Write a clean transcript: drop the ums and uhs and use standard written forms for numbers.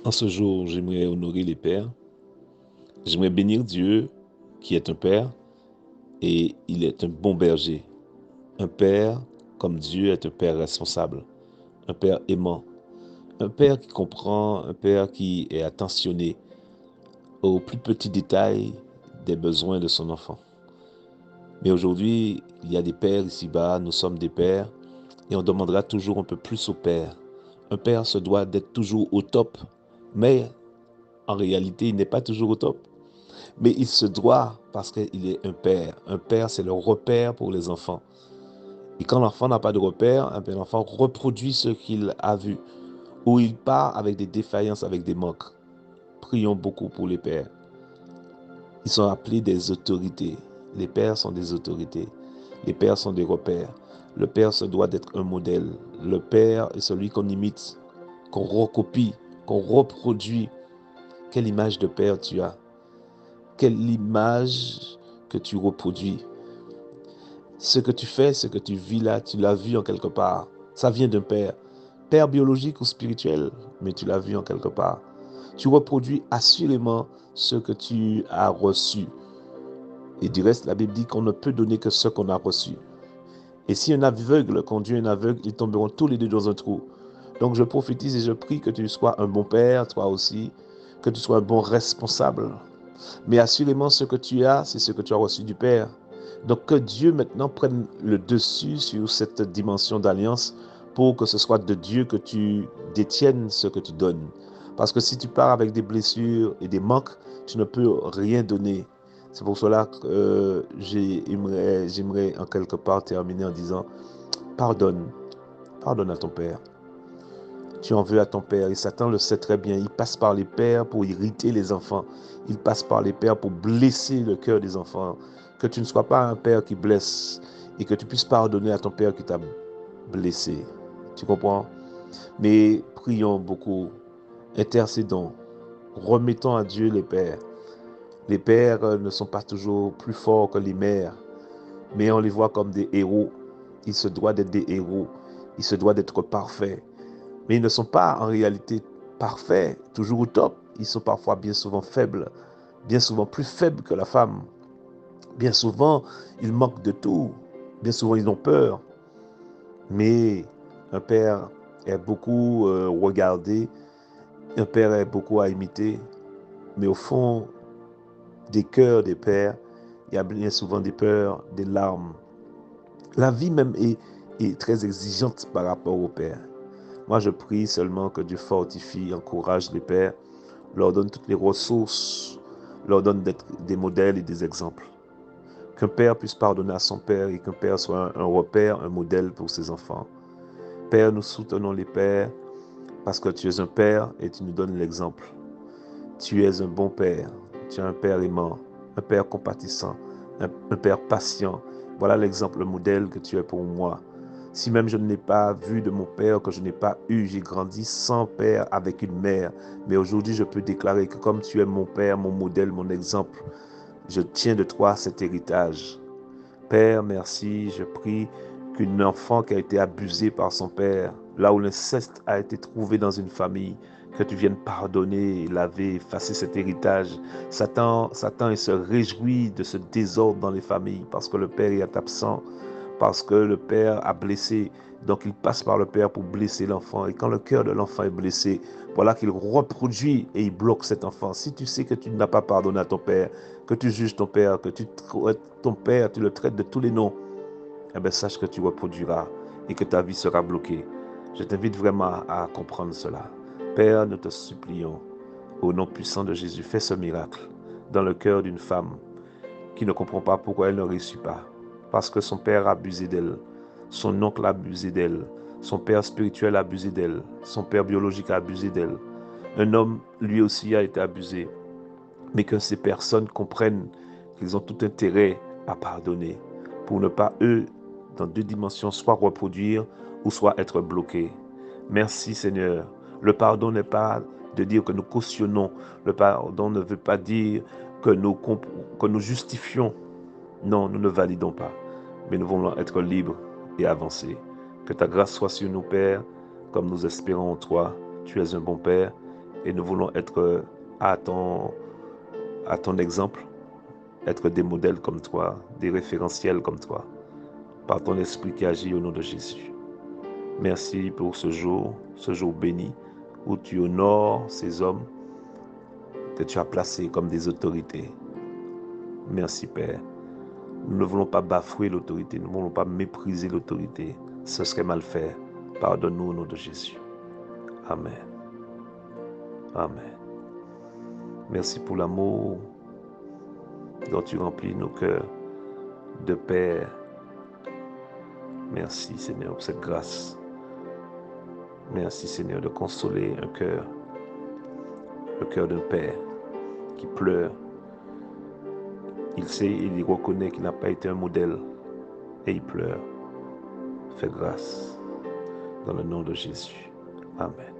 En ce jour, j'aimerais honorer les pères. J'aimerais bénir Dieu qui est un père et il est un bon berger. Un père comme Dieu est un père responsable, un père aimant, un père qui comprend, un père qui est attentionné aux plus petits détails des besoins de son enfant. Mais aujourd'hui, il y a des pères ici-bas, nous sommes des pères et on demandera toujours un peu plus au père. Un père se doit d'être toujours au top, mais en réalité, il n'est pas toujours au top. Mais il se doit parce qu'il est un père. Un père, c'est le repère pour les enfants. Et quand l'enfant n'a pas de repère, l'enfant reproduit ce qu'il a vu. Ou il part avec des défaillances, avec des manques. Prions beaucoup pour les pères. Ils sont appelés des autorités. Les pères sont des autorités. Les pères sont des repères. Le père se doit d'être un modèle. Le père est celui qu'on imite, qu'on recopie, qu'on reproduit. Quelle image de père tu as? Quelle image que tu reproduis? Ce que tu fais, ce que tu vis là, tu l'as vu en quelque part. Ça vient d'un père. Père biologique ou spirituel, mais tu l'as vu en quelque part. Tu reproduis assurément ce que tu as reçu. Et du reste, la Bible dit qu'on ne peut donner que ce qu'on a reçu. Et si un aveugle conduit un aveugle, ils tomberont tous les deux dans un trou. Donc je prophétise et je prie que tu sois un bon père, toi aussi, que tu sois un bon responsable. Mais assurément, ce que tu as, c'est ce que tu as reçu du Père. Donc que Dieu maintenant prenne le dessus sur cette dimension d'alliance pour que ce soit de Dieu que tu détiennes ce que tu donnes. Parce que si tu pars avec des blessures et des manques, tu ne peux rien donner. C'est pour cela que j'aimerais en quelque part terminer en disant, pardonne, pardonne à ton Père. Tu en veux à ton père. Et Satan le sait très bien. Il passe par les pères pour irriter les enfants. Il passe par les pères pour blesser le cœur des enfants. Que tu ne sois pas un père qui blesse et que tu puisses pardonner à ton père qui t'a blessé. Tu comprends? Mais prions beaucoup. Intercédons. Remettons à Dieu les pères. Les pères ne sont pas toujours plus forts que les mères, mais on les voit comme des héros. Ils se doivent d'être des héros. Ils se doivent d'être parfaits. Mais ils ne sont pas en réalité parfaits, toujours au top. Ils sont parfois bien souvent faibles, bien souvent plus faibles que la femme. Bien souvent, ils manquent de tout. Bien souvent, ils ont peur. Mais un père est beaucoup regardé, un père est beaucoup à imiter. Mais au fond des cœurs des pères, il y a bien souvent des peurs, des larmes. La vie même est très exigeante par rapport au père. Moi, je prie seulement que Dieu fortifie, encourage les pères, leur donne toutes les ressources, leur donne d'être des modèles et des exemples. Qu'un père puisse pardonner à son père et qu'un père soit un repère, un modèle pour ses enfants. Père, nous soutenons les pères parce que tu es un père et tu nous donnes l'exemple. Tu es un bon père, tu es un père aimant, un père compatissant, un père patient. Voilà l'exemple, le modèle que tu es pour moi. Si même je ne l'ai pas vu de mon père, que je n'ai pas eu, j'ai grandi sans père avec une mère. Mais aujourd'hui, je peux déclarer que comme tu es mon père, mon modèle, mon exemple, je tiens de toi cet héritage. Père, merci, je prie qu'un enfant qui a été abusé par son père, là où l'inceste a été trouvé dans une famille, que tu viennes pardonner, laver, effacer cet héritage. Satan, il se réjouit de ce désordre dans les familles parce que le père est absent, parce que le père a blessé. Donc il passe par le père pour blesser l'enfant. Et quand le cœur de l'enfant est blessé, voilà qu'il reproduit et il bloque cet enfant. Si tu sais que tu n'as pas pardonné à ton père, que tu juges ton père, que tu traites ton père, tu le traites de tous les noms, eh bien sache que tu reproduiras et que ta vie sera bloquée. Je t'invite vraiment à comprendre cela. Père, nous te supplions, au nom puissant de Jésus, fais ce miracle dans le cœur d'une femme qui ne comprend pas pourquoi elle ne réussit pas. Parce que son père a abusé d'elle, son oncle a abusé d'elle, son père spirituel a abusé d'elle, son père biologique a abusé d'elle. Un homme, lui aussi, a été abusé. Mais que ces personnes comprennent qu'ils ont tout intérêt à pardonner pour ne pas, eux, dans deux dimensions, soit reproduire ou soit être bloqués. Merci Seigneur. Le pardon n'est pas de dire que nous cautionnons. Le pardon ne veut pas dire que nous justifions. Non, nous ne validons pas. Mais nous voulons être libres et avancer. Que ta grâce soit sur nous, Père, comme nous espérons en toi. Tu es un bon Père Et nous voulons être à ton exemple, être des modèles comme toi, des référentiels comme toi, par ton esprit qui agit au nom de Jésus. Merci pour ce jour béni, où tu honores ces hommes que tu as placés comme des autorités. Merci Père. Nous ne voulons pas bafouer l'autorité, nous ne voulons pas mépriser l'autorité. Ce serait mal fait. Pardonne-nous au nom de Jésus. Amen. Amen. Merci pour l'amour dont tu remplis nos cœurs de paix. Merci Seigneur pour cette grâce. Merci Seigneur de consoler un cœur, le cœur d'un père qui pleure. Il sait, il reconnaît qu'il n'a pas été un modèle et il pleure. Fais grâce dans le nom de Jésus. Amen.